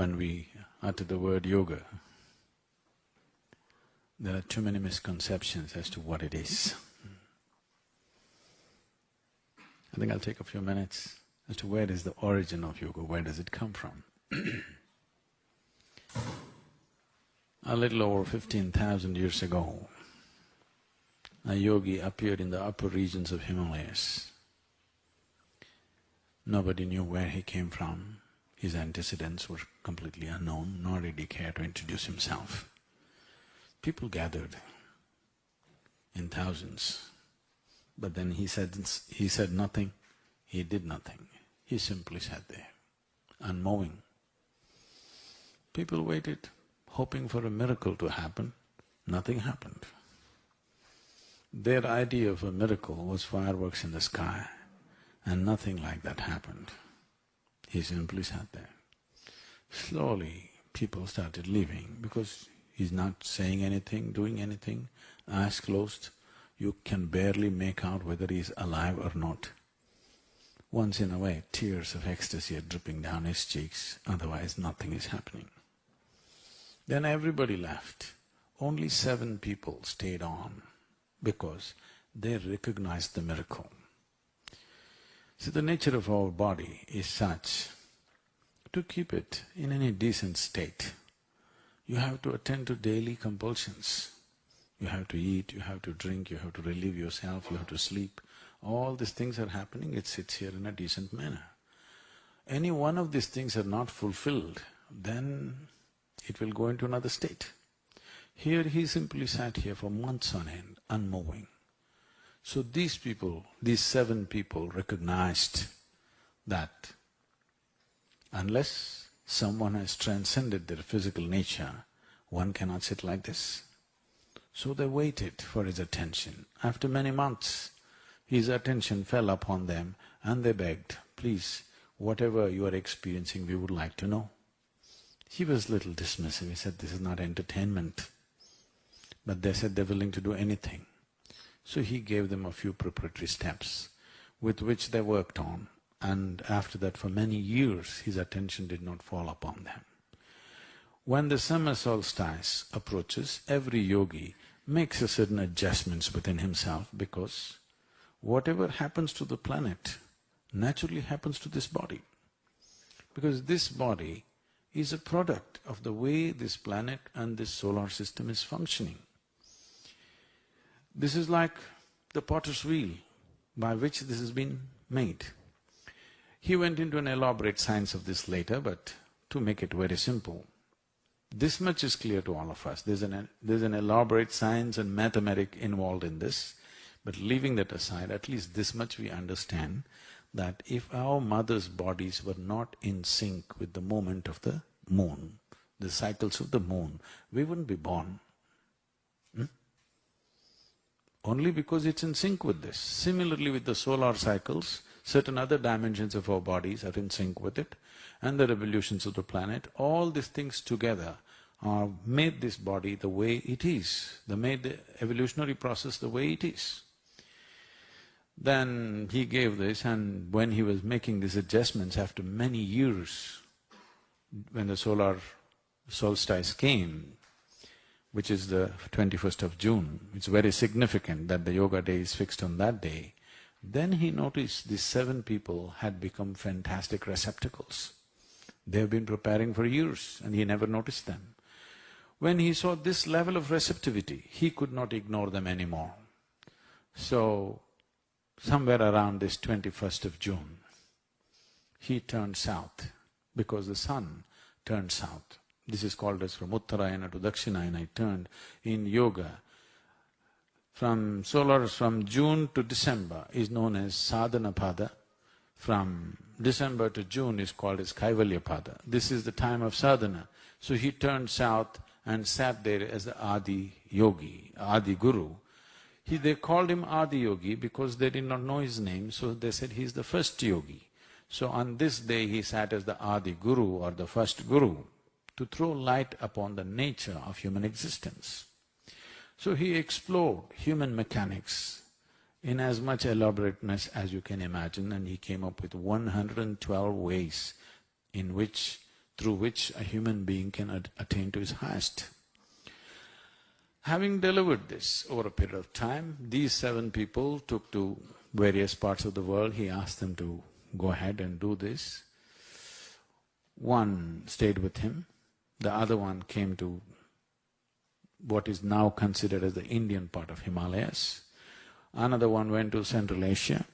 when we utter the word yoga, there are too many misconceptions as to what it is. I think I'll take a few minutes as to where is the origin of yoga, where does it come from? A little over 15,000 years ago, a yogi appeared in the upper regions of Himalayas. Nobody knew where he came from, his antecedents were completely unknown, nor did he care to introduce himself. People gathered in thousands, but then he said nothing, he did nothing. He simply sat there, unmoving. People waited, hoping for a miracle to happen. Nothing happened. Their idea of a miracle was fireworks in the sky, and nothing like that happened. He simply sat there. Slowly, people started leaving because he's not saying anything, doing anything, eyes closed. You can barely make out whether he's alive or not. Once in a way, tears of ecstasy are dripping down his cheeks, otherwise nothing is happening. Then everybody left. Only 7 people stayed on because they recognized the miracle. See, the nature of our body is such, to keep it in any decent state, you have to attend to daily compulsions. You have to eat, you have to drink, you have to relieve yourself, you have to sleep. All these things are happening, it sits here in a decent manner. Any one of these things are not fulfilled, then it will go into another state. Here he simply sat here for months on end, unmoving. So these people, these 7 people recognized that unless someone has transcended their physical nature, one cannot sit like this. So they waited for his attention. After many months, his attention fell upon them and they begged, please, whatever you are experiencing, we would like to know. He was little dismissive, he said, this is not entertainment. But they said they're willing to do anything. So he gave them a few preparatory steps with which they worked on, and after that for many years his attention did not fall upon them. When the summer solstice approaches, every yogi makes a certain adjustments within himself because whatever happens to the planet naturally happens to this body. Because this body is a product of the way this planet and this solar system is functioning. This is like the potter's wheel by which this has been made. He went into an elaborate science of this later, but to make it very simple, this much is clear to all of us. There's an elaborate science and mathematics involved in this, but leaving that aside, at least this much we understand, that if our mothers' bodies were not in sync with the movement of the moon, the cycles of the moon, we wouldn't be born. Only because it's in sync with this. Similarly with the solar cycles, certain other dimensions of our bodies are in sync with it, and the revolutions of the planet, all these things together made this body the way it is, they made the evolutionary process the way it is. Then he gave this, and when he was making these adjustments after many years, when the solar solstice came, which is the 21st of June, it's very significant that the yoga day is fixed on that day, then he noticed these 7 people had become fantastic receptacles. They have been preparing for years and he never noticed them. When he saw this level of receptivity, he could not ignore them anymore. So, somewhere around this 21st of June, he turned south because the sun turned south. This is called as from Uttarayana to Dakshinayana, it turned in yoga. From June to December is known as Sadhana Pada. From December to June is called as Kaivalya Pada. This is the time of sadhana. So he turned south and sat there as the Adi Yogi, Adi Guru. They called him Adi Yogi because they did not know his name, so they said he's the first yogi. So on this day he sat as the Adi Guru or the first Guru to throw light upon the nature of human existence. So he explored human mechanics in as much elaborateness as you can imagine, and he came up with 112 ways in which through which a human being can attain to his highest. Having delivered this over a period of time, these 7 people took to various parts of the world. He asked them to go ahead and do this. One stayed with him, the other one came to what is now considered as the Indian part of Himalayas. Another one went to Central Asia,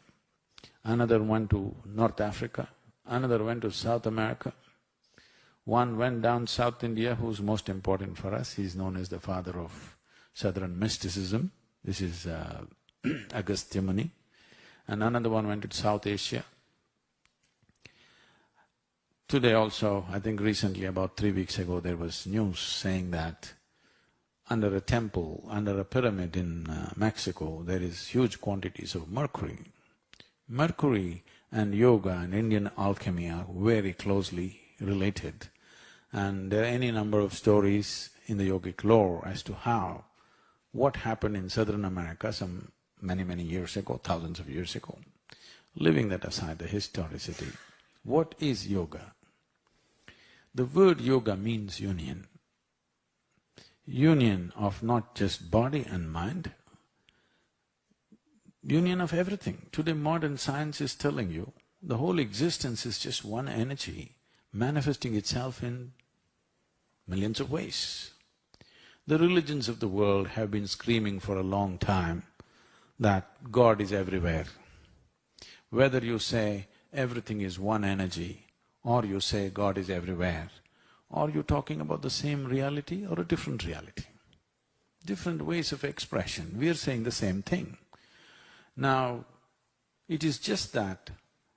another went to North Africa, another went to South America. One went down South India, who's most important for us. He's known as the father of Southern mysticism. This is Agastya Muni. And another one went to South Asia. Today also, I think recently, about 3 weeks ago, there was news saying that under a temple, under a pyramid in Mexico, there is huge quantities of mercury. Mercury and yoga and Indian alchemy are very closely related. And there are any number of stories in the yogic lore as to how, what happened in Southern America some many years ago, thousands of years ago. Leaving that aside, the historicity, what is yoga? The word yoga means union. Union of not just body and mind, union of everything. Today modern science is telling you the whole existence is just one energy manifesting itself in millions of ways. The religions of the world have been screaming for a long time that God is everywhere. Whether you say everything is one energy, or you say God is everywhere, or you're talking about the same reality or a different reality. Different ways of expression, we are saying the same thing. Now, it is just that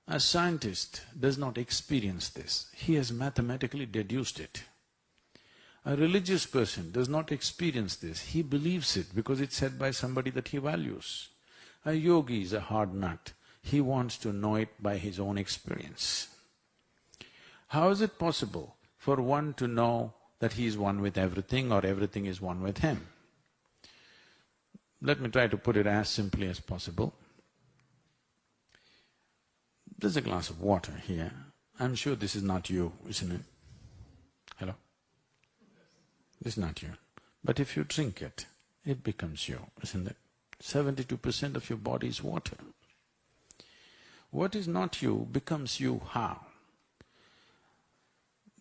a scientist does not experience this, he has mathematically deduced it. A religious person does not experience this, he believes it because it's said by somebody that he values. A yogi is a hard nut, he wants to know it by his own experience. How is it possible for one to know that he is one with everything or everything is one with him? Let me try to put it as simply as possible. There's a glass of water here. I'm sure this is not you, isn't it? Hello? This is not you. But if you drink it, it becomes you, isn't it? 72% of your body is water. What is not you becomes you how?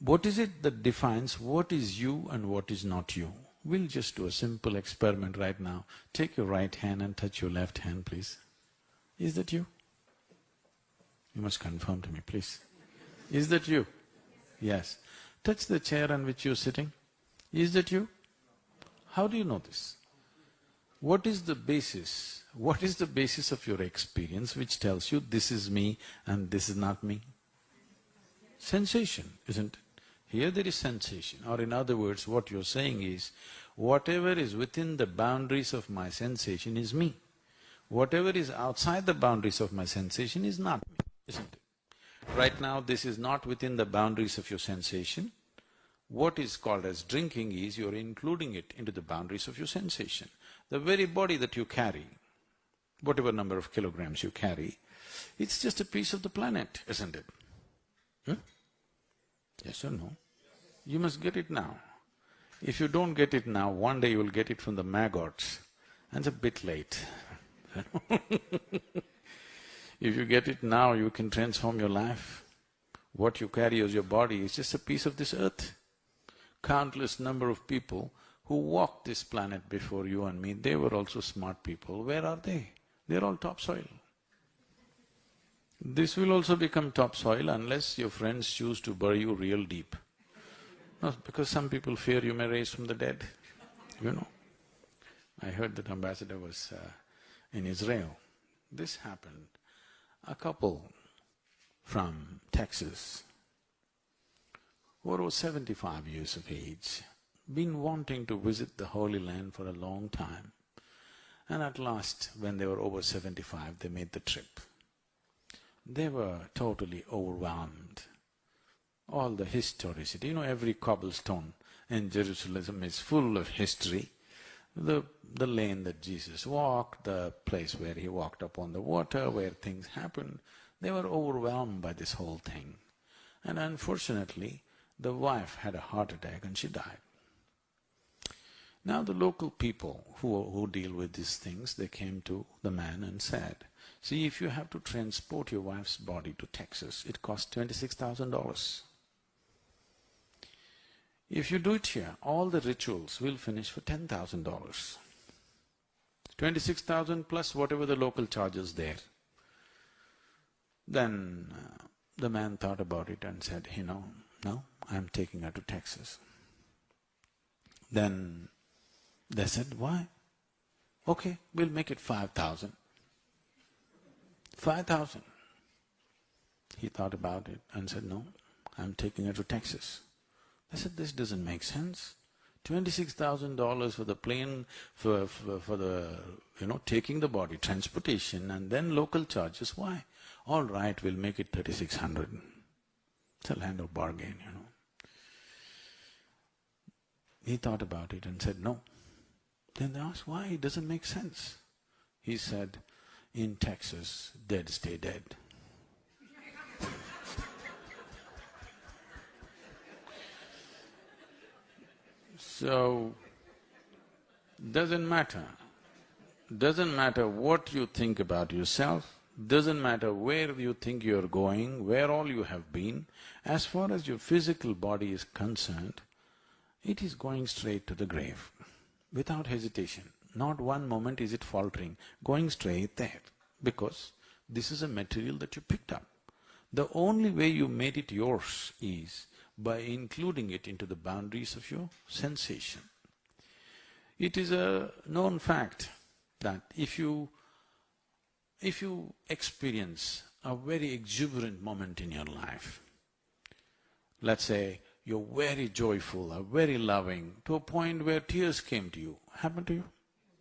What is it that defines what is you and what is not you? We'll just do a simple experiment right now. Take your right hand and touch your left hand, please. Is that you? You must confirm to me, please. Is that you? Yes. Touch the chair on which you're sitting. Is that you? How do you know this? What is the basis? What is the basis of your experience which tells you this is me and this is not me? Sensation, isn't it? Here there is sensation, or in other words, what you're saying is, whatever is within the boundaries of my sensation is me. Whatever is outside the boundaries of my sensation is not me, isn't it? Right now, this is not within the boundaries of your sensation. What is called as drinking is you're including it into the boundaries of your sensation. The very body that you carry, whatever number of kilograms you carry, it's just a piece of the planet, isn't it? Yes or no? You must get it now. If you don't get it now, one day you will get it from the maggots, and it's a bit late. If you get it now, you can transform your life. What you carry as your body is just a piece of this earth. Countless number of people who walked this planet before you and me, they were also smart people. Where are they? They're all topsoil. This will also become topsoil unless your friends choose to bury you real deep. No, because some people fear you may rise from the dead, you know. I heard that ambassador was in Israel. This happened. A couple from Texas who were 75 years of age, been wanting to visit the Holy Land for a long time. And at last, when they were over 75, they made the trip. They were totally overwhelmed. All the historicity, you know, every cobblestone in Jerusalem is full of history. The lane that Jesus walked, the place where he walked upon the water, where things happened, they were overwhelmed by this whole thing. And unfortunately, The wife had a heart attack and she died. Now the local people who deal with these things, they came to the man and said, see, if you have to transport your wife's body to Texas, it costs $26,000. If you do it here, all the rituals will finish for $10,000. 26,000 plus whatever the local charges there. Then the man thought about it and said, no, I'm taking her to Texas. Then they said, why? Okay, we'll make it 5,000. 5,000. He thought about it and said, no, I'm taking her to Texas. I said, this doesn't make sense. $26,000 for the plane, for the, taking the body, transportation, and then local charges. Why? All right, we'll make it 3,600. It's a land of bargain, He thought about it and said, no. Then they asked, why? It doesn't make sense. He said, in Texas, dead stay dead. So, doesn't matter what you think about yourself, doesn't matter where you think you're going, where all you have been, as far as your physical body is concerned, it is going straight to the grave, without hesitation. Not one moment is it faltering, going straight there, because this is a material that you picked up. The only way you made it yours is by including it into the boundaries of your sensation. It is a known fact that if you experience a very exuberant moment in your life, let's say you're very joyful or very loving, to a point where tears came to you, happened to you?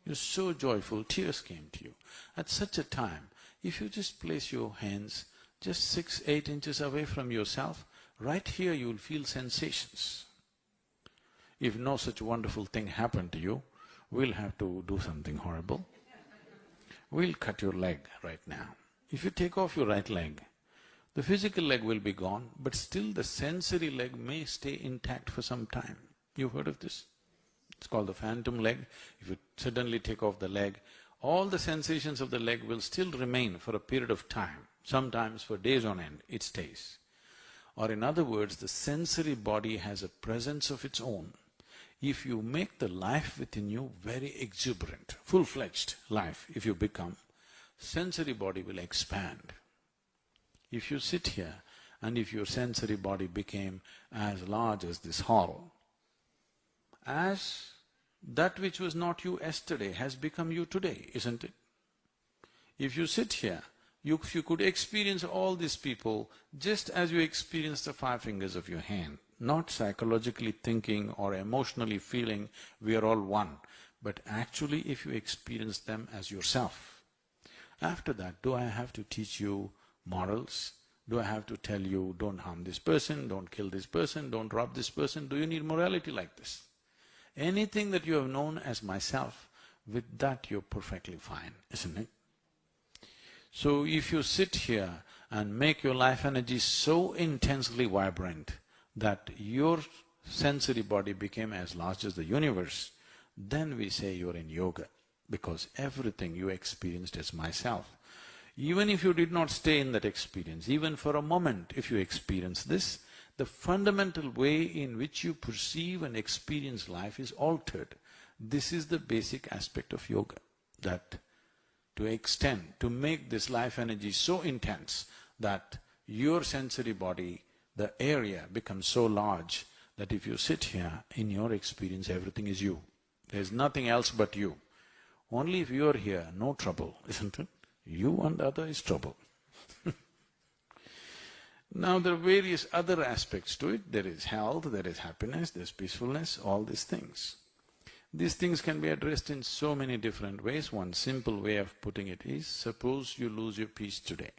You're so joyful, tears came to you. At such a time, if you just place your hands just 6–8 inches away from yourself, right here you will feel sensations. If no such wonderful thing happened to you, we'll have to do something horrible. We'll cut your leg right now. If you take off your right leg, the physical leg will be gone, but still the sensory leg may stay intact for some time. You've heard of this? It's called the phantom leg. If you suddenly take off the leg, all the sensations of the leg will still remain for a period of time, sometimes for days on end, it stays. Or in other words, the sensory body has a presence of its own. If you make the life within you very exuberant, full-fledged life, if you become, sensory body will expand. If you sit here and if your sensory body became as large as this hall, as that which was not you yesterday has become you today, isn't it? If you sit here, if you could experience all these people just as you experience the 5 fingers of your hand, not psychologically thinking or emotionally feeling we are all one, but actually if you experience them as yourself. After that, do I have to teach you morals? Do I have to tell you, don't harm this person, don't kill this person, don't rob this person? Do you need morality like this? Anything that you have known as myself, with that you're perfectly fine, isn't it? So if you sit here and make your life energy so intensely vibrant that your sensory body became as large as the universe, then we say you're in yoga, because everything you experienced as myself. Even if you did not stay in that experience, even for a moment if you experience this, the fundamental way in which you perceive and experience life is altered. This is the basic aspect of yoga, that to extend, to make this life energy so intense that your sensory body, the area becomes so large that if you sit here, in your experience everything is you. There's nothing else but you. Only if you're here, no trouble, isn't it? You and the other is trouble. Now there are various other aspects to it. There is health, there is happiness, there's peacefulness, all these things. These things can be addressed in so many different ways. One simple way of putting it is, suppose you lose your peace today.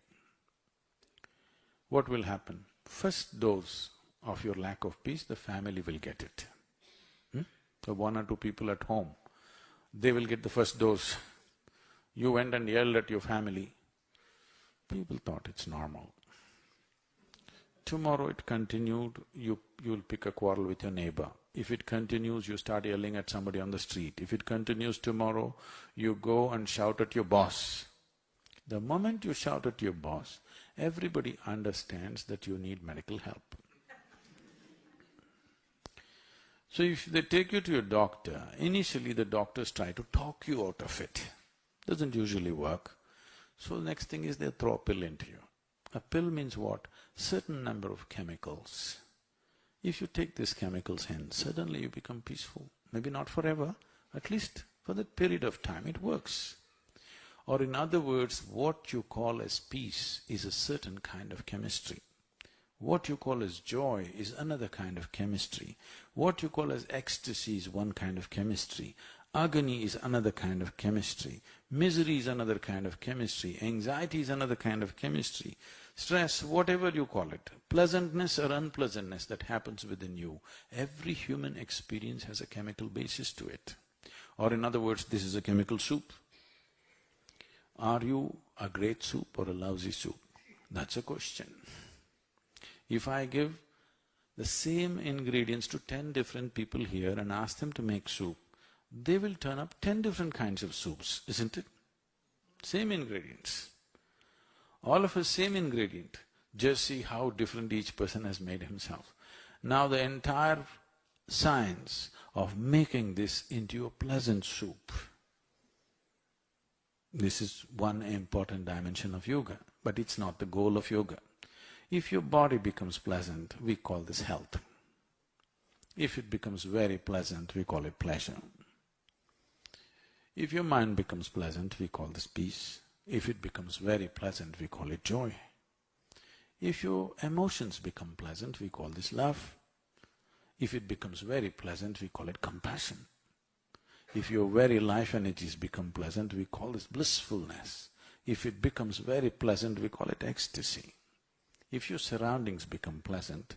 What will happen? First dose of your lack of peace, the family will get it. So 1 or 2 people at home, they will get the first dose. You went and yelled at your family. People thought it's normal. tomorrow it continued, you'll pick a quarrel with your neighbor. If it continues, you start yelling at somebody on the street. If it continues tomorrow, you go and shout at your boss. The moment you shout at your boss, everybody understands that you need medical help. So if they take you to your doctor, initially the doctors try to talk you out of it. Doesn't usually work. So the next thing is they throw a pill into you. A pill means what? Certain number of chemicals. If you take these chemicals in, suddenly you become peaceful. Maybe not forever, at least for that period of time it works. Or in other words, what you call as peace is a certain kind of chemistry. What you call as joy is another kind of chemistry. What you call as ecstasy is one kind of chemistry. Agony is another kind of chemistry. Misery is another kind of chemistry. Anxiety is another kind of chemistry. Stress, whatever you call it, pleasantness or unpleasantness that happens within you, every human experience has a chemical basis to it. Or in other words, this is a chemical soup. Are you a great soup or a lousy soup? That's a question. If I give the same ingredients to 10 different people here and ask them to make soup, they will turn up 10 different kinds of soups, isn't it? Same ingredients. All of us same ingredient, just see how different each person has made himself. Now the entire science of making this into a pleasant soup, this is one important dimension of yoga, but it's not the goal of yoga. If your body becomes pleasant, we call this health. If it becomes very pleasant, we call it pleasure. If your mind becomes pleasant, we call this peace. If it becomes very pleasant, we call it joy. If your emotions become pleasant, we call this love. If it becomes very pleasant, we call it compassion. If your very life energies become pleasant, we call this blissfulness. If it becomes very pleasant, we call it ecstasy. If your surroundings become pleasant,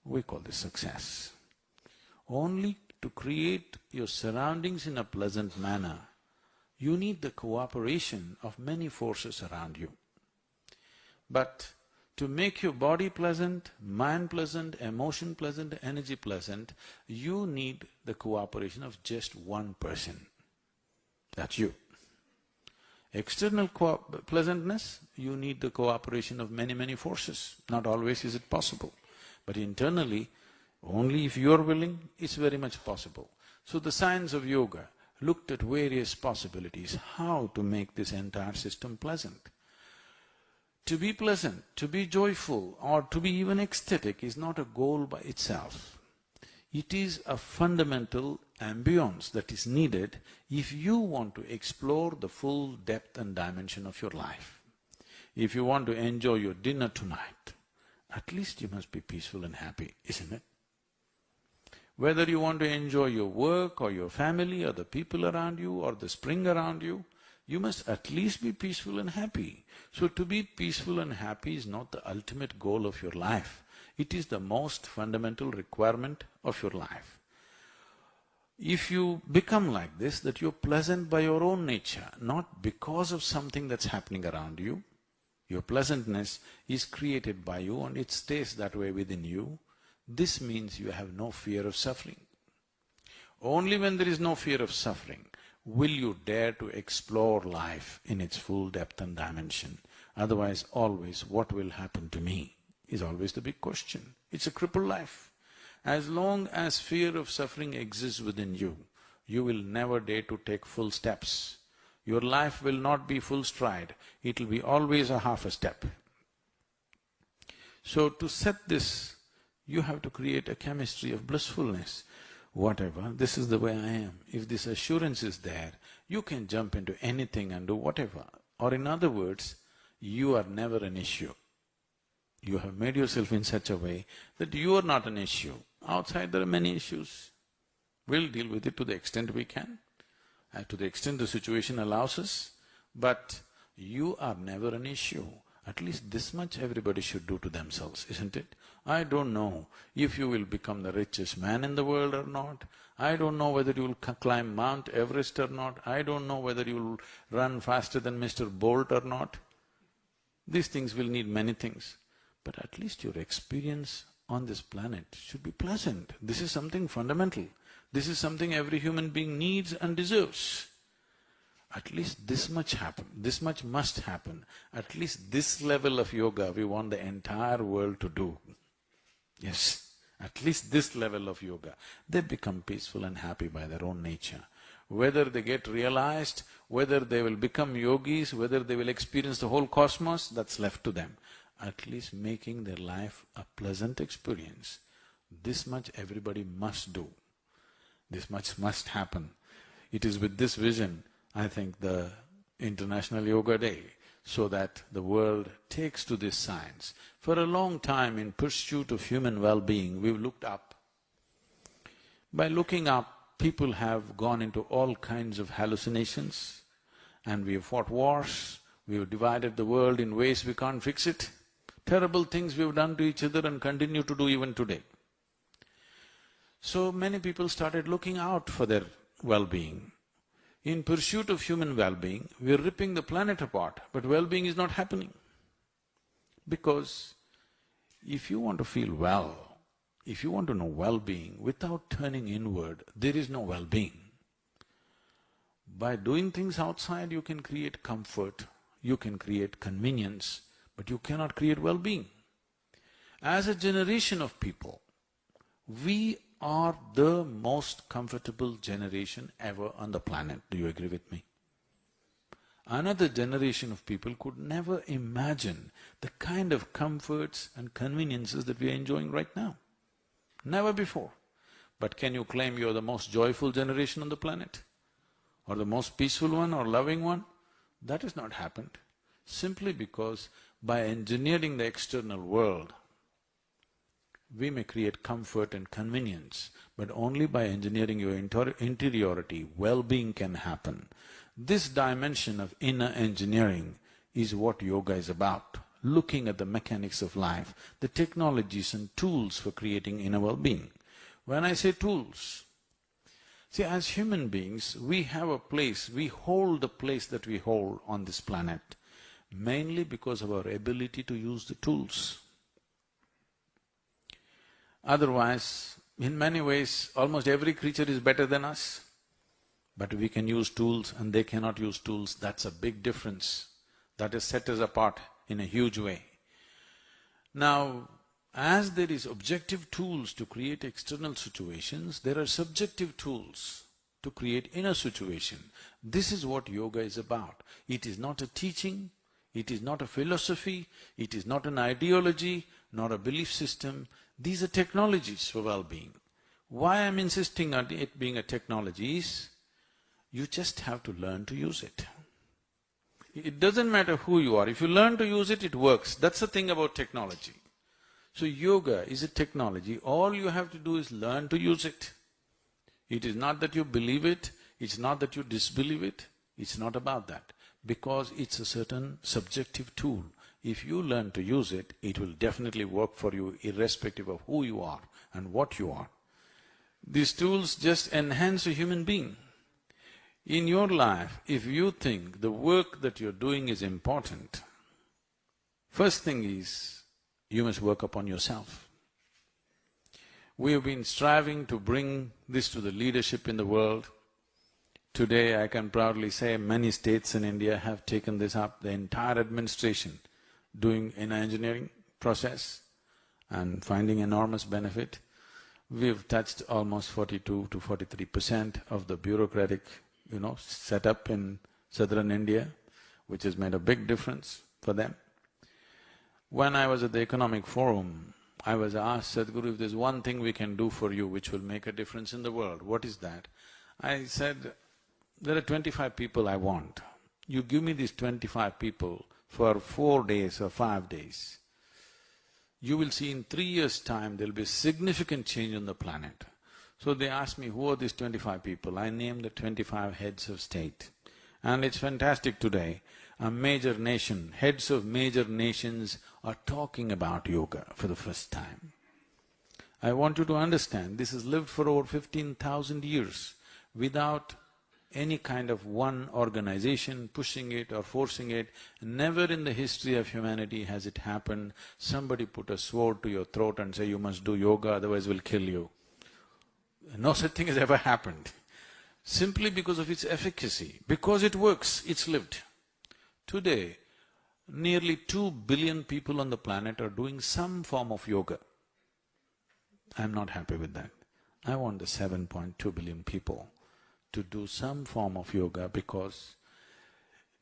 we call this success. Only to create your surroundings in a pleasant manner, you need the cooperation of many forces around you. But to make your body pleasant, mind pleasant, emotion pleasant, energy pleasant, you need the cooperation of just one person. That's you. External pleasantness, you need the cooperation of many forces. Not always is it possible. But internally, only if you're willing, it's very much possible. So the science of yoga looked at various possibilities, how to make this entire system pleasant. To be pleasant, to be joyful, or to be even ecstatic is not a goal by itself. It is a fundamental ambience that is needed if you want to explore the full depth and dimension of your life. If you want to enjoy your dinner tonight, at least you must be peaceful and happy, isn't it? Whether you want to enjoy your work or your family or the people around you or the spring around you, you must at least be peaceful and happy. So to be peaceful and happy is not the ultimate goal of your life. It is the most fundamental requirement of your life. If you become like this, that you're pleasant by your own nature, not because of something that's happening around you, your pleasantness is created by you and it stays that way within you, this means you have no fear of suffering. Only when there is no fear of suffering will you dare to explore life in its full depth and dimension. Otherwise, always, what will happen to me is always the big question. It's a crippled life. As long as fear of suffering exists within you, you will never dare to take full steps. Your life will not be full stride, it will be always a half a step. So to set this, you have to create a chemistry of blissfulness. Whatever, this is the way I am. If this assurance is there, you can jump into anything and do whatever. Or in other words, you are never an issue. You have made yourself in such a way that you are not an issue. Outside there are many issues. We'll deal with it to the extent we can, to the extent the situation allows us, but you are never an issue. At least this much everybody should do to themselves, isn't it? I don't know if you will become the richest man in the world or not. I don't know whether you will climb Mount Everest or not. I don't know whether you will run faster than Mr. Bolt or not. These things will need many things. but at least your experience on this planet should be pleasant. This is something fundamental. This is something every human being needs and deserves. At least this much this much must happen. At least this level of yoga we want the entire world to do. Yes, at least this level of yoga. They become peaceful and happy by their own nature. Whether they get realized, whether they will become yogis, whether they will experience the whole cosmos, that's left to them. At least making their life a pleasant experience. This much everybody must do. This much must happen. It is with this vision, I think, the International Yoga Day, so that the world takes to this science. For a long time, in pursuit of human well-being, we've looked up. By looking up, people have gone into all kinds of hallucinations, and we have fought wars, we have divided the world in ways we can't fix it. Terrible things we have done to each other and continue to do even today. So many people started looking out for their well-being. In pursuit of human well-being, we're ripping the planet apart, but well-being is not happening. Because if you want to feel well, if you want to know well-being, without turning inward, there is no well-being. By doing things outside, you can create comfort, you can create convenience, but you cannot create well-being. As a generation of people, we are the most comfortable generation ever on the planet. Do you agree with me? Another generation of people could never imagine the kind of comforts and conveniences that we are enjoying right now. Never before. But can you claim you're the most joyful generation on the planet? Or the most peaceful one or loving one? That has not happened. Simply because by engineering the external world, we may create comfort and convenience, but only by engineering your interiority, well-being can happen. This dimension of inner engineering is what yoga is about, looking at the mechanics of life, the technologies and tools for creating inner well-being. When I say tools, see, as human beings, we have a place, we hold the place that we hold on this planet, mainly because of our ability to use the tools. Otherwise, in many ways, almost every creature is better than us. But we can use tools and they cannot use tools, that's a big difference. That has set us apart in a huge way. Now, as there is objective tools to create external situations, there are subjective tools to create inner situation. This is what yoga is about. It is not a teaching, it is not a philosophy, it is not an ideology, nor a belief system. These are technologies for well-being. Why I'm insisting on it being a technology is, you just have to learn to use it. It doesn't matter who you are, if you learn to use it, it works. That's the thing about technology. So yoga is a technology, all you have to do is learn to use it. It is not that you believe it, it's not that you disbelieve it, it's not about that. Because it's a certain subjective tool. If you learn to use it, it will definitely work for you irrespective of who you are and what you are. These tools just enhance a human being. In your life, if you think the work that you're doing is important, first thing is, you must work upon yourself. We have been striving to bring this to the leadership in the world. Today, I can proudly say many states in India have taken this up, the entire administration doing an engineering process and finding enormous benefit. We've touched almost 42 to 43% of the bureaucratic, setup in southern India, which has made a big difference for them. When I was at the Economic Forum, I was asked, Sadhguru, if there's one thing we can do for you which will make a difference in the world, what is that? I said, there are 25 people I want. You give me these 25 people for 4 days or 5 days. You will see in 3 years' time there'll be a significant change on the planet. So they asked me, who are these 25 people? I named the 25 heads of state. And it's fantastic today, a major nation, heads of major nations are talking about yoga for the first time. I want you to understand, this has lived for over 15,000 years without any kind of one organization pushing it or forcing it. Never in the history of humanity has it happened, somebody put a sword to your throat and say, you must do yoga, otherwise we'll kill you. No such thing has ever happened. Simply because of its efficacy, because it works, it's lived. Today, nearly 2 billion people on the planet are doing some form of yoga. I'm not happy with that. I want the 7.2 billion people to do some form of yoga because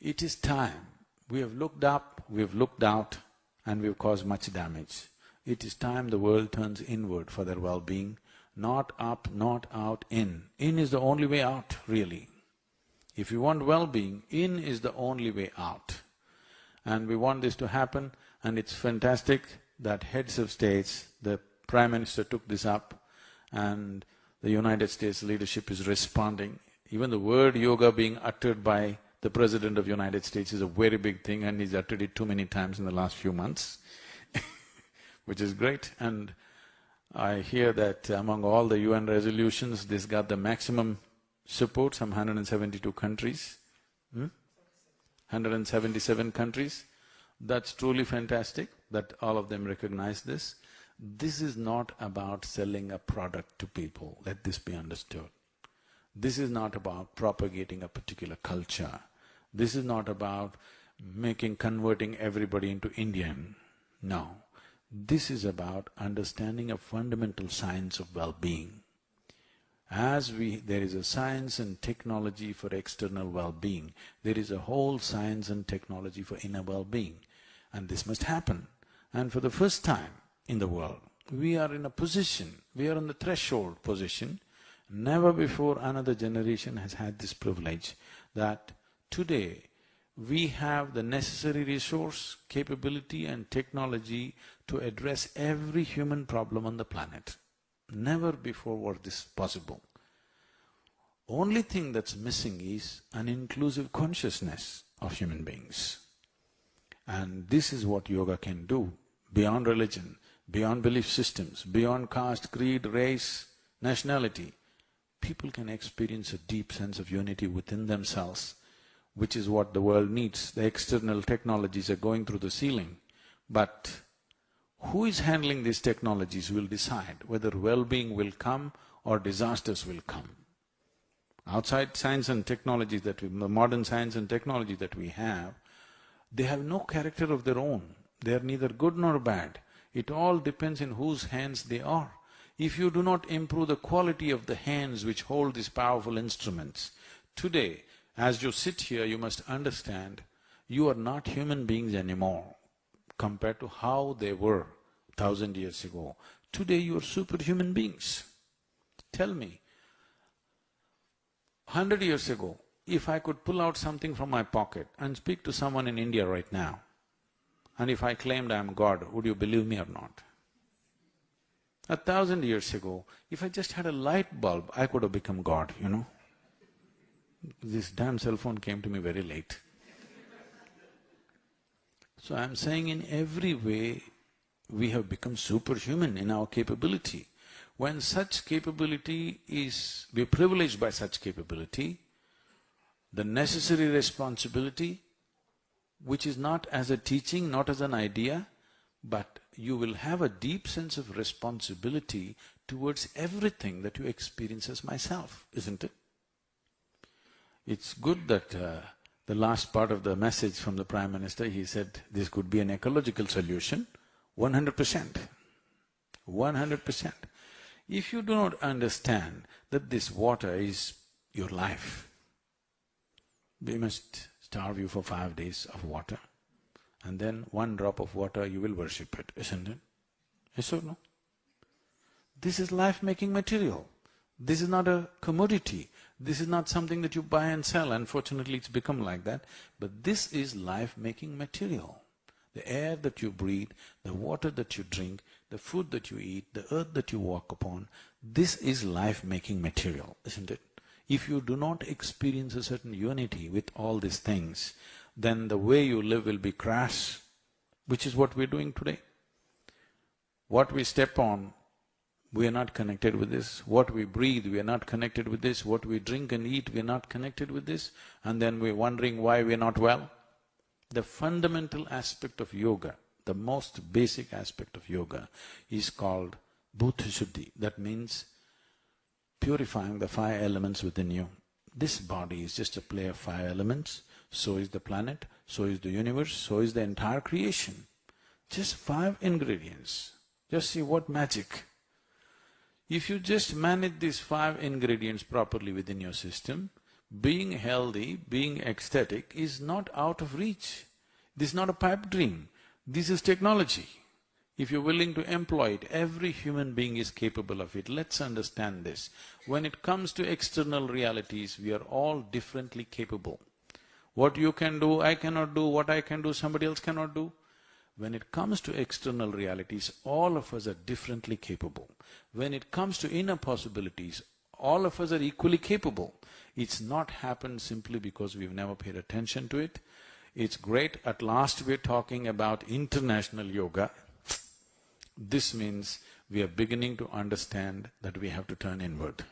it is time. We have looked up, we have looked out, and we've caused much damage. It is time the world turns inward for their well-being, not up, not out, in. In is the only way out, really. If you want well-being, in is the only way out. And we want this to happen, and it's fantastic that heads of states, the Prime Minister took this up, and the United States leadership is responding. Even the word yoga being uttered by the President of the United States is a very big thing, and he's uttered it too many times in the last few months, which is great. And I hear that among all the UN resolutions, this got the maximum support, some 172 countries. 177 countries. That's truly fantastic that all of them recognize this. This is not about selling a product to people, let this be understood. This is not about propagating a particular culture. This is not about converting everybody into Indian. No. This is about understanding a fundamental science of well-being. There is a science and technology for external well-being, there is a whole science and technology for inner well-being. And this must happen. And for the first time in the world, we are in a position, we are on the threshold position, never before another generation has had this privilege, that today we have the necessary resource, capability and technology to address every human problem on the planet. Never before was this possible. Only thing that's missing is an inclusive consciousness of human beings. And this is what yoga can do, beyond religion, beyond belief systems, beyond caste, creed, race, nationality. People can experience a deep sense of unity within themselves, which is what the world needs. The external technologies are going through the ceiling, but who is handling these technologies will decide whether well-being will come or disasters will come. Outside science and technology the modern science and technology that we have, they have no character of their own. They are neither good nor bad. It all depends in whose hands they are. If you do not improve the quality of the hands which hold these powerful instruments, today, as you sit here, you must understand, you are not human beings anymore compared to how they were 1,000 years ago. Today you are superhuman beings. Tell me, 100 years ago, if I could pull out something from my pocket and speak to someone in India right now, and if I claimed I am God, would you believe me or not? 1,000 years ago, if I just had a light bulb, I could have become God, you know. This damn cell phone came to me very late. So I'm saying in every way, we have become superhuman in our capability. When such capability is… we're privileged by such capability, the necessary responsibility, which is not as a teaching, not as an idea, but you will have a deep sense of responsibility towards everything that you experience as myself, isn't it? It's good that the last part of the message from the Prime Minister, he said this could be an ecological solution, 100%. 100%. If you do not understand that this water is your life, we must starve you for 5 days of water, and then 1 drop of water you will worship it, isn't it? Yes or no? This is life-making material. This is not a commodity. This is not something that you buy and sell. Unfortunately, it's become like that. But this is life-making material. The air that you breathe, the water that you drink, the food that you eat, the earth that you walk upon, this is life-making material, isn't it? If you do not experience a certain unity with all these things, then the way you live will be crass, which is what we're doing today. What we step on, we are not connected with this. What we breathe, we are not connected with this. What we drink and eat, we are not connected with this. And then we're wondering why we're not well. The fundamental aspect of yoga, the most basic aspect of yoga is called Bhuta Shuddhi. That means purifying the five elements within you. This body is just a play of five elements, so is the planet, so is the universe, so is the entire creation. Just five ingredients. Just see what magic. If you just manage these five ingredients properly within your system, being healthy, being ecstatic is not out of reach. This is not a pipe dream, this is technology. If you're willing to employ it, every human being is capable of it. Let's understand this. When it comes to external realities, we are all differently capable. What you can do, I cannot do, what I can do, somebody else cannot do. When it comes to external realities, all of us are differently capable. When it comes to inner possibilities, all of us are equally capable. It's not happened simply because we've never paid attention to it. It's great, at last we're talking about international yoga. This means we are beginning to understand that we have to turn inward.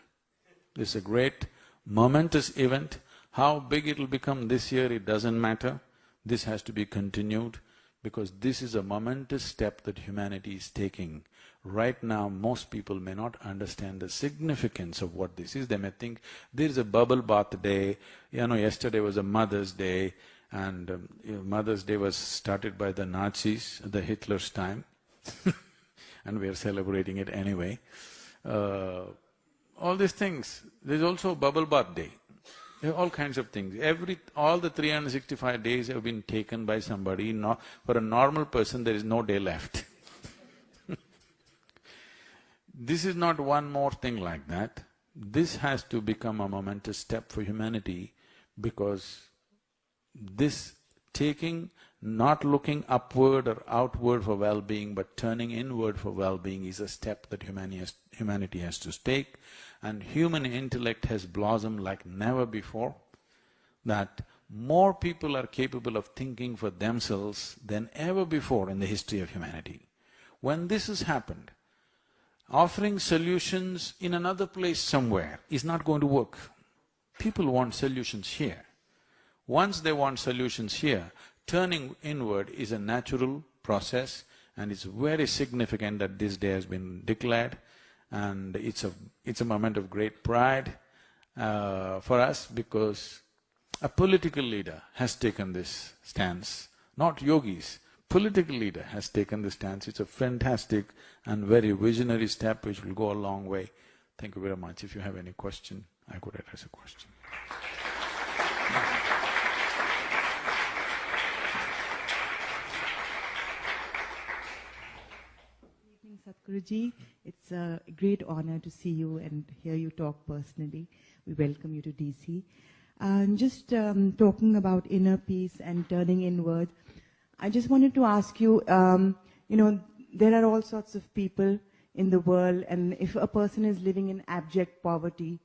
This is a great, momentous event. How big it'll become this year, it doesn't matter. This has to be continued, because this is a momentous step that humanity is taking. Right now, most people may not understand the significance of what this is. They may think there is a bubble bath day, yesterday was a Mother's Day, and Mother's Day was started by the Nazis, the Hitler's time and we are celebrating it anyway. All these things, there's also a bubble bath day. There are all kinds of things. All the 365 days have been taken by somebody. For a normal person, there is no day left. This is not one more thing like that. This has to become a momentous step for humanity, because this taking, not looking upward or outward for well-being, but turning inward for well-being is a step that humanity has to take. And human intellect has blossomed like never before, that more people are capable of thinking for themselves than ever before in the history of humanity. When this has happened, offering solutions in another place somewhere is not going to work. People want solutions here. Once they want solutions here, turning inward is a natural process, and it's very significant that this day has been declared, and it's a moment of great pride for us, because a political leader has taken this stance, not yogis. Political leader has taken this stance. It's a fantastic and very visionary step which will go a long way. Thank you very much. If you have any question, I could address a question. Good evening, Sadhguruji. It's a great honor to see you and hear you talk personally. We welcome you to DC. Just talking about inner peace and turning inward, I just wanted to ask you, there are all sorts of people in the world, and if a person is living in abject poverty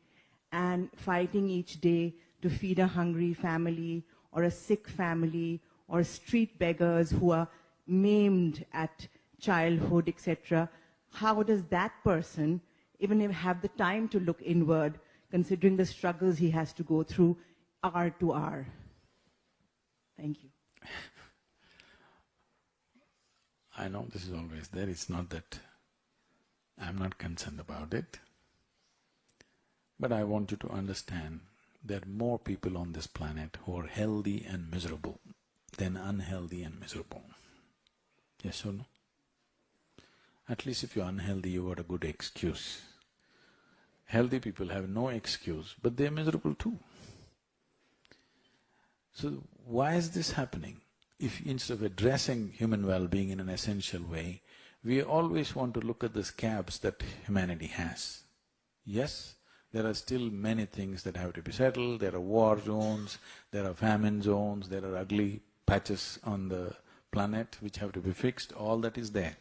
and fighting each day to feed a hungry family or a sick family, or street beggars who are maimed at childhood, etc., how does that person even have the time to look inward, considering the struggles he has to go through hour to hour? Thank you. I know this is always there, it's not that I'm not concerned about it. But I want you to understand there are more people on this planet who are healthy and miserable than unhealthy and miserable. Yes or no? At least if you're unhealthy, you got a good excuse. Healthy people have no excuse, but they're miserable too. So why is this happening? If instead of addressing human well-being in an essential way, we always want to look at the scabs that humanity has. Yes, there are still many things that have to be settled, there are war zones, there are famine zones, there are ugly patches on the planet which have to be fixed, all that is there.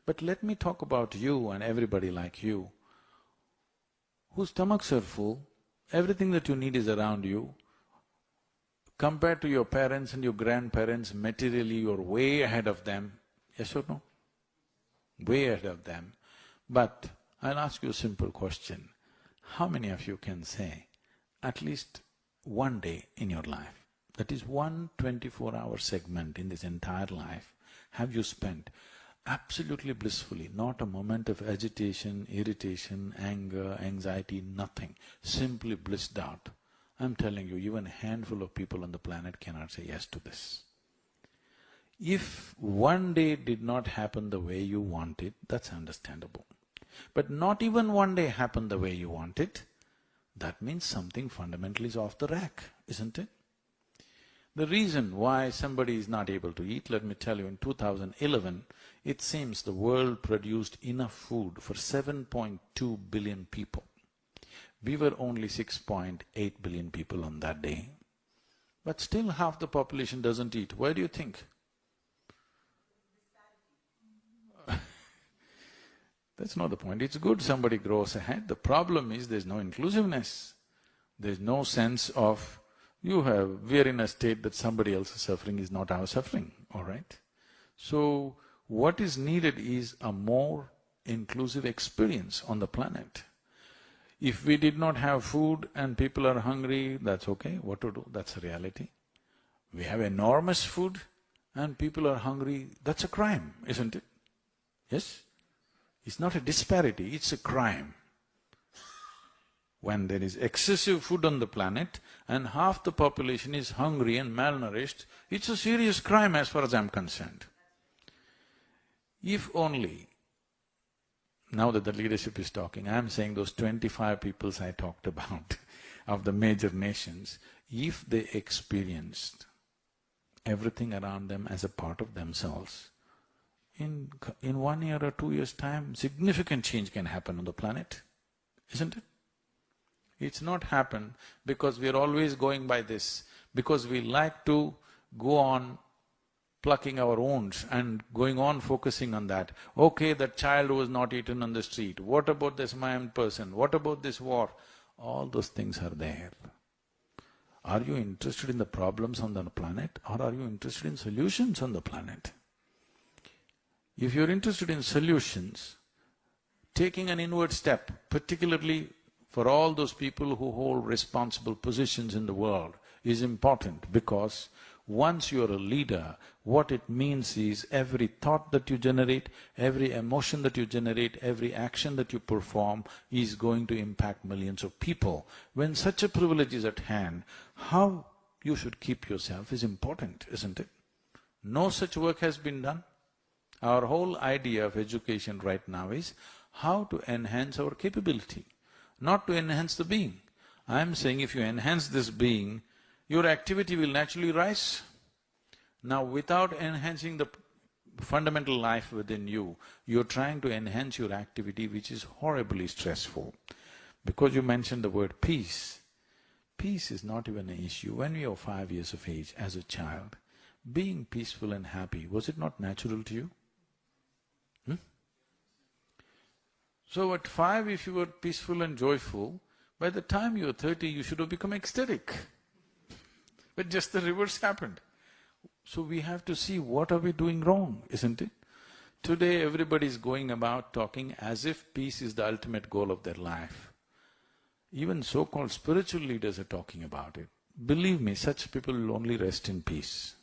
But let me talk about you and everybody like you, whose stomachs are full, everything that you need is around you. Compared to your parents and your grandparents, materially you're way ahead of them, yes or no? Way ahead of them. But I'll ask you a simple question. How many of you can say, at least one day in your life, that is one 24-hour segment in this entire life, have you spent absolutely blissfully, not a moment of agitation, irritation, anger, anxiety, nothing, simply blissed out? I'm telling you, even a handful of people on the planet cannot say yes to this. If one day did not happen the way you want it, that's understandable. But not even one day happened the way you want it, that means something fundamental is off the rack, isn't it? The reason why somebody is not able to eat, let me tell you, in 2011, it seems the world produced enough food for 7.2 billion people. We were only 6.8 billion people on that day. But still half the population doesn't eat. Why do you think? That's not the point. It's good somebody grows ahead. The problem is there's no inclusiveness. There's no sense of, we're in a state that somebody else's suffering is not our suffering, all right? So, what is needed is a more inclusive experience on the planet. If we did not have food and people are hungry, that's okay, what to do? That's a reality. We have enormous food and people are hungry, that's a crime, isn't it? Yes? It's not a disparity, it's a crime. When there is excessive food on the planet and half the population is hungry and malnourished, it's a serious crime as far as I'm concerned. If only, now that the leadership is talking, I'm saying those 25 peoples I talked about of the major nations, if they experienced everything around them as a part of themselves, in 1 year or 2 years' time, significant change can happen on the planet, isn't it? It's not happened because we're always going by this, because we like to go on plucking our wounds and going on focusing on that. Okay, that child was not eaten on the street, what about this maimed person, what about this war? All those things are there. Are you interested in the problems on the planet or are you interested in solutions on the planet? If you're interested in solutions, taking an inward step, particularly for all those people who hold responsible positions in the world, is important, because once you're a leader, what it means is every thought that you generate, every emotion that you generate, every action that you perform is going to impact millions of people. When such a privilege is at hand, how you should keep yourself is important, isn't it? No such work has been done. Our whole idea of education right now is how to enhance our capability, not to enhance the being. I'm saying if you enhance this being, your activity will naturally rise. Now, without enhancing the fundamental life within you, you're trying to enhance your activity, which is horribly stressful. Because you mentioned the word peace, peace is not even an issue. When we were 5 years of age, as a child, being peaceful and happy, was it not natural to you? So at 5, if you were peaceful and joyful, by the time you were 30, you should have become ecstatic. But just the reverse happened. So we have to see what are we doing wrong, isn't it? Today everybody is going about talking as if peace is the ultimate goal of their life. Even so-called spiritual leaders are talking about it. Believe me, such people will only rest in peace.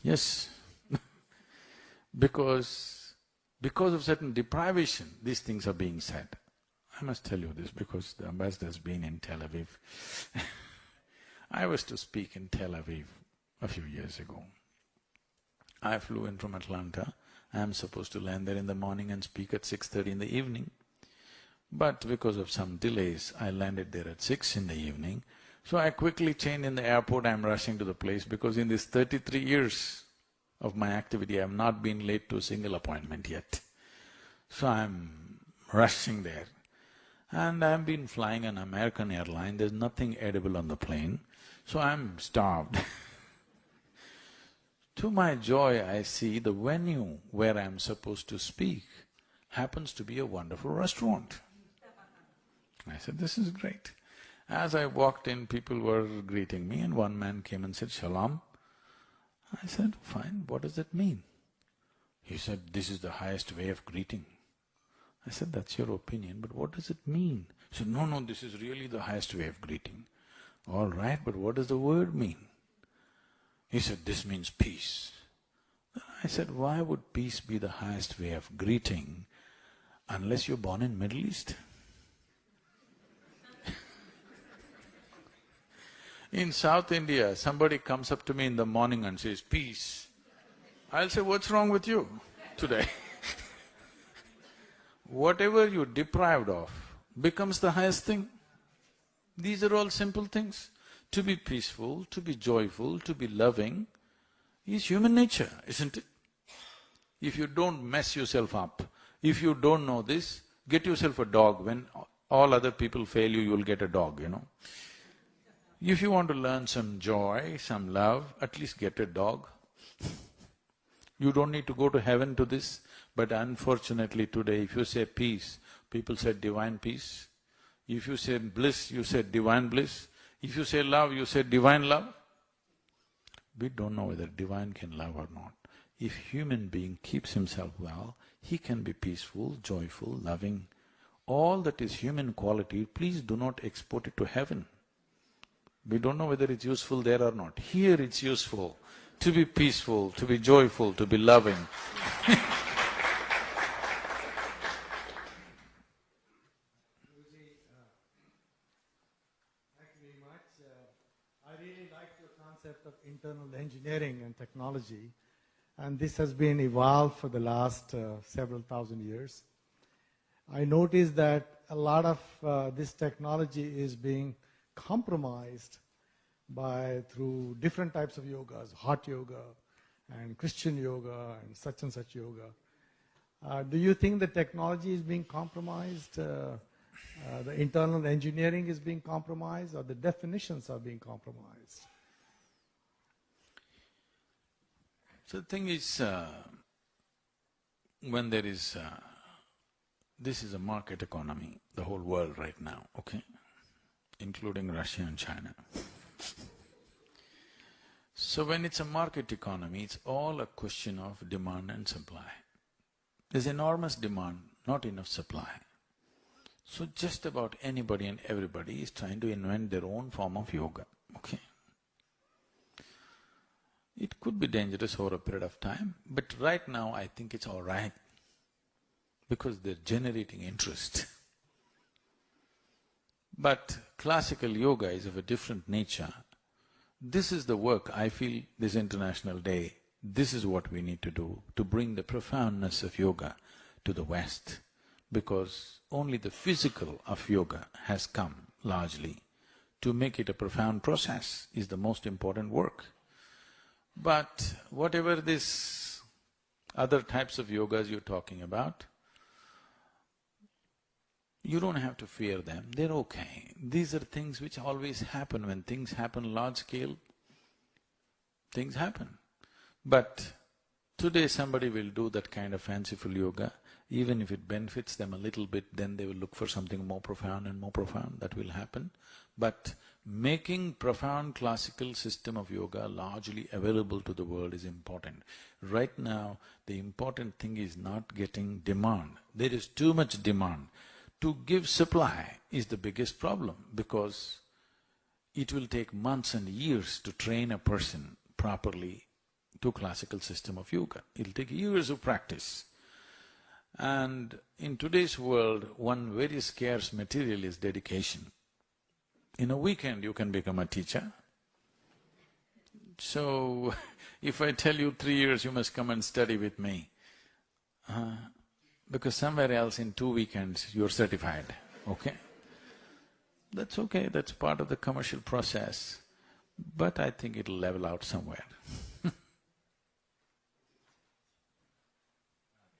Yes. Because of certain deprivation, these things are being said. I must tell you this because the ambassador has been in Tel Aviv. I was to speak in Tel Aviv a few years ago. I flew in from Atlanta. I am supposed to land there in the morning and speak at 6:30 in the evening. But because of some delays, I landed there at 6 in the evening. So I quickly changed in the airport, I'm rushing to the place because in these 33 years of my activity, I have not been late to a single appointment yet. So I'm rushing there. And I've been flying an American airline, there's nothing edible on the plane, so I'm starved. To my joy, I see the venue where I'm supposed to speak happens to be a wonderful restaurant. I said, this is great. As I walked in, people were greeting me and one man came and said, Shalom. I said, fine, what does that mean? He said, this is the highest way of greeting. I said, that's your opinion, but what does it mean? He said, no, no, this is really the highest way of greeting. All right, but what does the word mean? He said, this means peace. I said, why would peace be the highest way of greeting unless you're born in Middle East? In South India, somebody comes up to me in the morning and says, peace. I'll say, what's wrong with you today? Whatever you're deprived of becomes the highest thing. These are all simple things. To be peaceful, to be joyful, to be loving is human nature, isn't it? If you don't mess yourself up, if you don't know this, get yourself a dog. When all other people fail you, you'll get a dog, If you want to learn some joy, some love, at least get a dog. You don't need to go to heaven to this, but unfortunately today, if you say peace, people say divine peace. If you say bliss, you say divine bliss. If you say love, you say divine love. We don't know whether divine can love or not. If human being keeps himself well, he can be peaceful, joyful, loving. All that is human quality, please do not export it to heaven. We don't know whether it's useful there or not. Here it's useful to be peaceful, to be joyful, to be loving. Thank you very much. I really like your concept of internal engineering and technology, and this has been evolved for the last several thousand years. I noticed that a lot of this technology is being compromised through different types of yogas, hot yoga and Christian yoga and such yoga. Do you think the technology is being compromised? The internal engineering is being compromised, or the definitions are being compromised? So the thing is, when there is… this is a market economy, the whole world right now, okay? Including Russia and China. So when it's a market economy, it's all a question of demand and supply. There's enormous demand, not enough supply. So just about anybody and everybody is trying to invent their own form of yoga, okay? It could be dangerous over a period of time, but right now I think it's all right because they're generating interest. But classical yoga is of a different nature. This is the work, I feel, this International Day, this is what we need to do to bring the profoundness of yoga to the West, because only the physical of yoga has come largely. To make it a profound process is the most important work. But whatever this other types of yogas you're talking about, you don't have to fear them, they're okay. These are things which always happen. When things happen large scale, things happen. But today somebody will do that kind of fanciful yoga, even if it benefits them a little bit, then they will look for something more profound and more profound, that will happen. But making profound classical system of yoga largely available to the world is important. Right now, the important thing is not getting demand. There is too much demand. To give supply is the biggest problem, because it will take months and years to train a person properly to classical system of yoga. It'll take years of practice. And in today's world, one very scarce material is dedication. In a weekend you can become a teacher. So, if I tell you 3 years you must come and study with me, because somewhere else in 2 weekends you're certified, okay? That's okay, that's part of the commercial process, but I think it'll level out somewhere.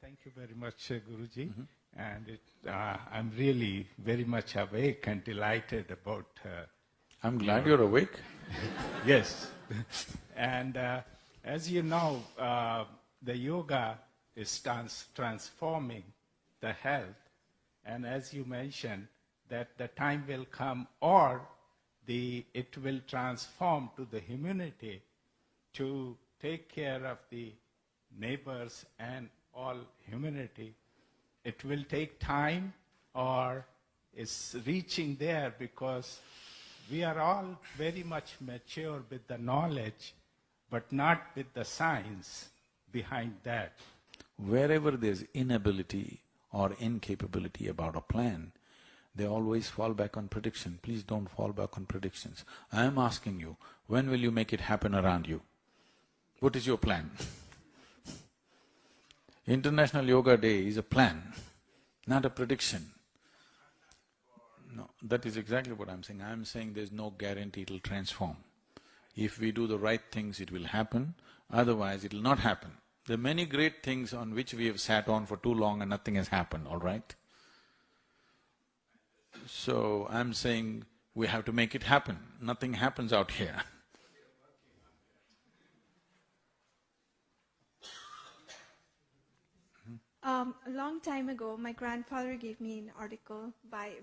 Thank you very much, Guruji. And I'm really very much awake and delighted about… I'm glad you're awake. Yes. And as you know, the yoga is transforming the health, and as you mentioned, that the time will come, or it will transform to the humanity to take care of the neighbors and all humanity. it will take time, or is reaching there because we are all very much mature with the knowledge, but not with the science behind that. Wherever there's inability or incapability about a plan, they always fall back on prediction. Please don't fall back on predictions. I am asking you, when will you make it happen around you? What is your plan? International Yoga Day is a plan, not a prediction. No, that is exactly what I'm saying. I'm saying there's no guarantee it'll transform. If we do the right things, it will happen, otherwise it'll not happen. There are many great things on which we have sat on for too long and nothing has happened, all right? So, I'm saying we have to make it happen. Nothing happens out here. A long time ago, my grandfather gave me an article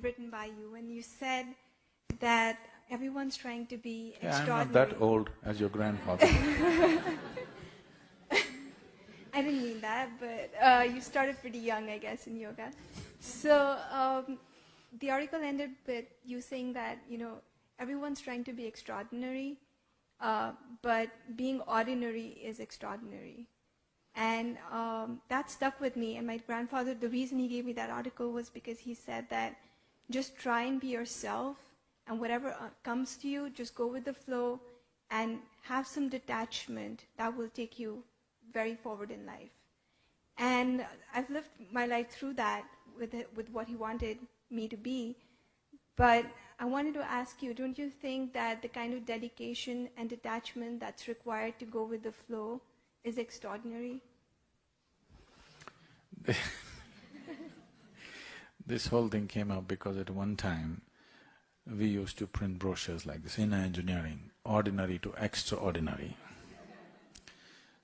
written by you, and you said that everyone's trying to be extraordinary. I'm not that old as your grandfather. I didn't mean that, but you started pretty young, I guess, in yoga. So the article ended with you saying that, everyone's trying to be extraordinary, but being ordinary is extraordinary. And that stuck with me. And my grandfather, the reason he gave me that article was because he said that just try and be yourself, and whatever comes to you, just go with the flow and have some detachment. That will take you very forward in life. And I've lived my life through that with what he wanted me to be. But I wanted to ask you, don't you think that the kind of dedication and detachment that's required to go with the flow is extraordinary? This whole thing came up because at one time we used to print brochures like this, inner engineering, ordinary to extraordinary.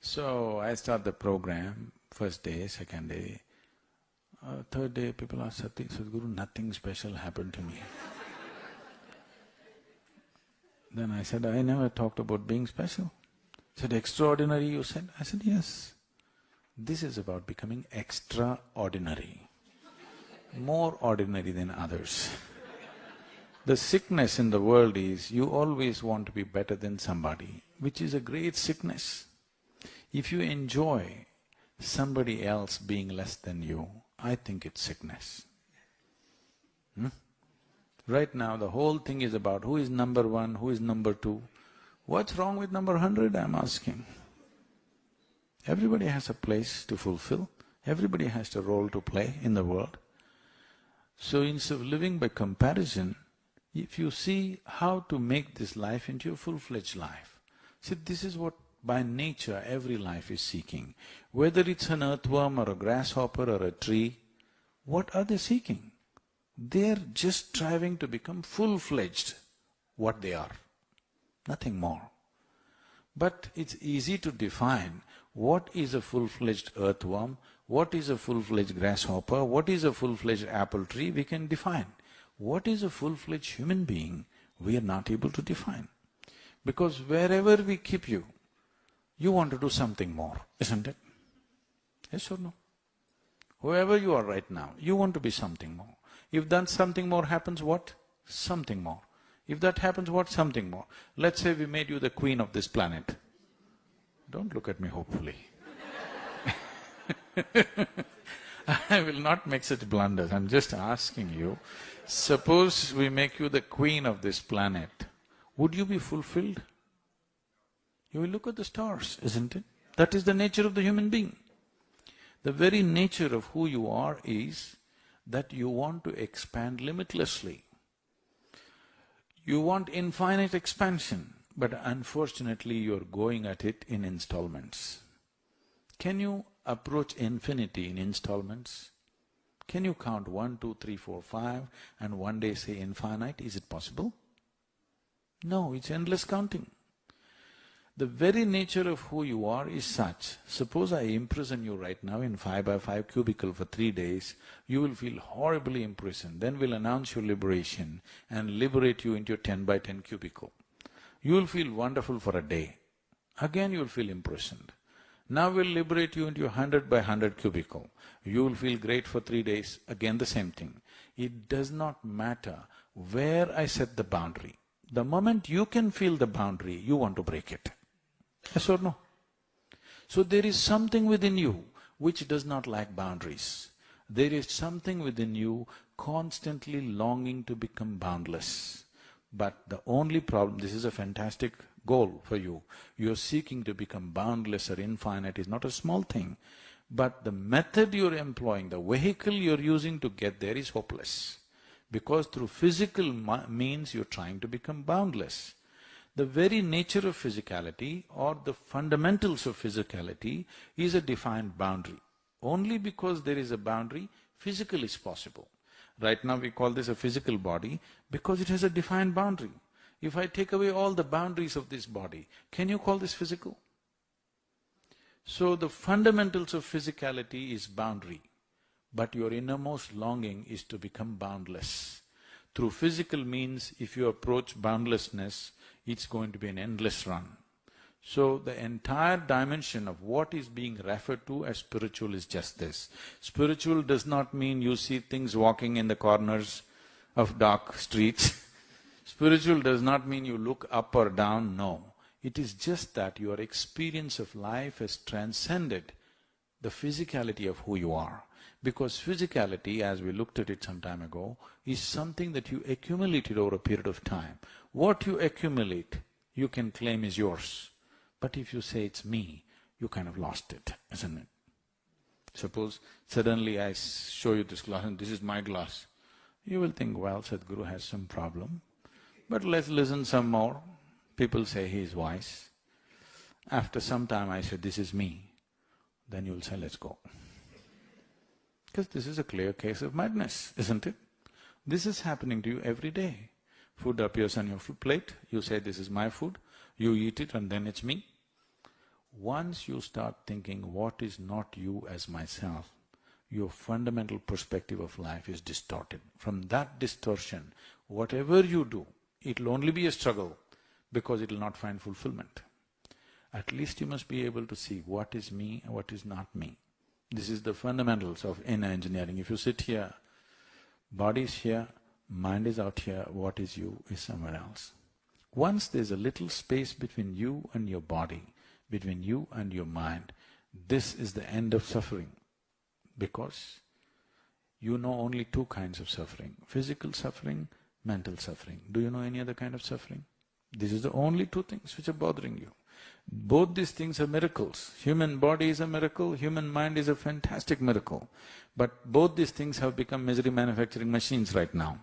So I start the program, first day, second day, third day people ask, Sadhguru, nothing special happened to me. Then I said, I never talked about being special. Said, extraordinary you said? I said, yes. This is about becoming extraordinary, more ordinary than others. The sickness in the world is, you always want to be better than somebody, which is a great sickness. If you enjoy somebody else being less than you, I think it's sickness. Right now the whole thing is about who is number one, who is number two. What's wrong with number 100, I'm asking? Everybody has a place to fulfill, everybody has a role to play in the world. So instead of living by comparison, if you see how to make this life into a full-fledged life, see, this is what by nature every life is seeking. Whether it's an earthworm or a grasshopper or a tree, what are they seeking? They're just striving to become full-fledged what they are, nothing more. But it's easy to define what is a full-fledged earthworm, what is a full-fledged grasshopper, what is a full-fledged apple tree, we can define. What is a full-fledged human being, we are not able to define. Because wherever we keep you, you want to do something more, isn't it? Yes or no? Whoever you are right now, you want to be something more. If that something more happens, what? Something more. If that happens, what? Something more. Let's say we made you the queen of this planet. Don't look at me hopefully. I will not make such blunders, I'm just asking you. Suppose we make you the queen of this planet, would you be fulfilled? You will look at the stars, isn't it? That is the nature of the human being. The very nature of who you are is that you want to expand limitlessly. You want infinite expansion, but unfortunately you're going at it in installments. Can you approach infinity in installments? Can you count 1, 2, 3, 4, 5 and one day say infinite? Is it possible? No, it's endless counting. The very nature of who you are is such. Suppose I imprison you right now in 5 by 5 cubicle for 3 days, you will feel horribly imprisoned. Then we'll announce your liberation and liberate you into a 10 by 10 cubicle. You will feel wonderful for a day. Again you will feel imprisoned. Now we'll liberate you into a 100 by 100 cubicle. You will feel great for 3 days, again the same thing. It does not matter where I set the boundary. The moment you can feel the boundary, you want to break it. Yes or no? So there is something within you which does not like boundaries. There is something within you constantly longing to become boundless. But the only problem, this is a fantastic goal for you. You're seeking to become boundless or infinite is not a small thing. But the method you're employing, the vehicle you're using to get there is hopeless. Because through physical means you're trying to become boundless. The very nature of physicality or the fundamentals of physicality is a defined boundary. Only because there is a boundary, physical is possible. Right now we call this a physical body because it has a defined boundary. If I take away all the boundaries of this body, can you call this physical? So the fundamentals of physicality is boundary, but your innermost longing is to become boundless. Through physical means, if you approach boundlessness, it's going to be an endless run. So the entire dimension of what is being referred to as spiritual is just this. Spiritual does not mean you see things walking in the corners of dark streets. Spiritual does not mean you look up or down, no. It is just that your experience of life has transcended the physicality of who you are. Because physicality, as we looked at it some time ago, is something that you accumulated over a period of time. What you accumulate, you can claim is yours. But if you say it's me, you kind of lost it, isn't it? Suppose suddenly I show you this glass and this is my glass. You will think, well, Sadhguru has some problem, but let's listen some more. People say he is wise. After some time I say, this is me. Then you'll say, let's go. Because this is a clear case of madness, isn't it? This is happening to you every day. Food appears on your plate, you say, this is my food, you eat it and then it's me. Once you start thinking, what is not you as myself, your fundamental perspective of life is distorted. From that distortion, whatever you do, it'll only be a struggle because it'll not find fulfillment. At least you must be able to see what is me and what is not me. This is the fundamentals of inner engineering. If you sit here, body is here, mind is out here, what is you is somewhere else. Once there's a little space between you and your body, between you and your mind, this is the end of suffering. Because you know only two kinds of suffering, physical suffering, mental suffering. Do you know any other kind of suffering? This is the only two things which are bothering you. Both these things are miracles. Human body is a miracle, human mind is a fantastic miracle. But both these things have become misery manufacturing machines right now.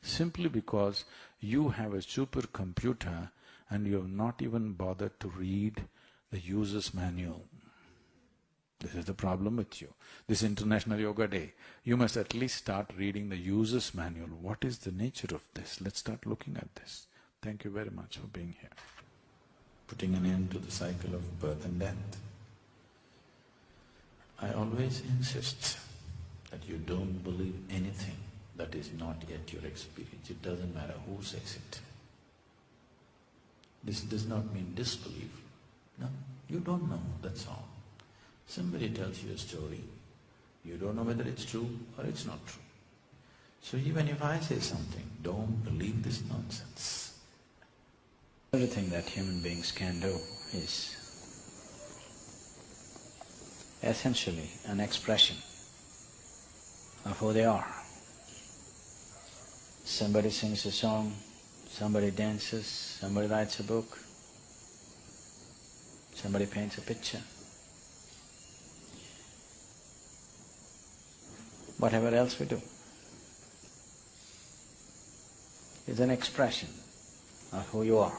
Simply because you have a supercomputer and you have not even bothered to read the user's manual. This is the problem with you. This International Yoga Day, you must at least start reading the user's manual. What is the nature of this? Let's start looking at this. Thank you very much for being here. Putting an end to the cycle of birth and death. I always insist that you don't believe anything that is not yet your experience. It doesn't matter who says it. This does not mean disbelief. No, you don't know, that's all. Somebody tells you a story, you don't know whether it's true or it's not true. So even if I say something, don't believe this nonsense. Everything that human beings can do is essentially an expression of who they are. Somebody sings a song, somebody dances, somebody writes a book, somebody paints a picture. Whatever else we do is an expression of who you are.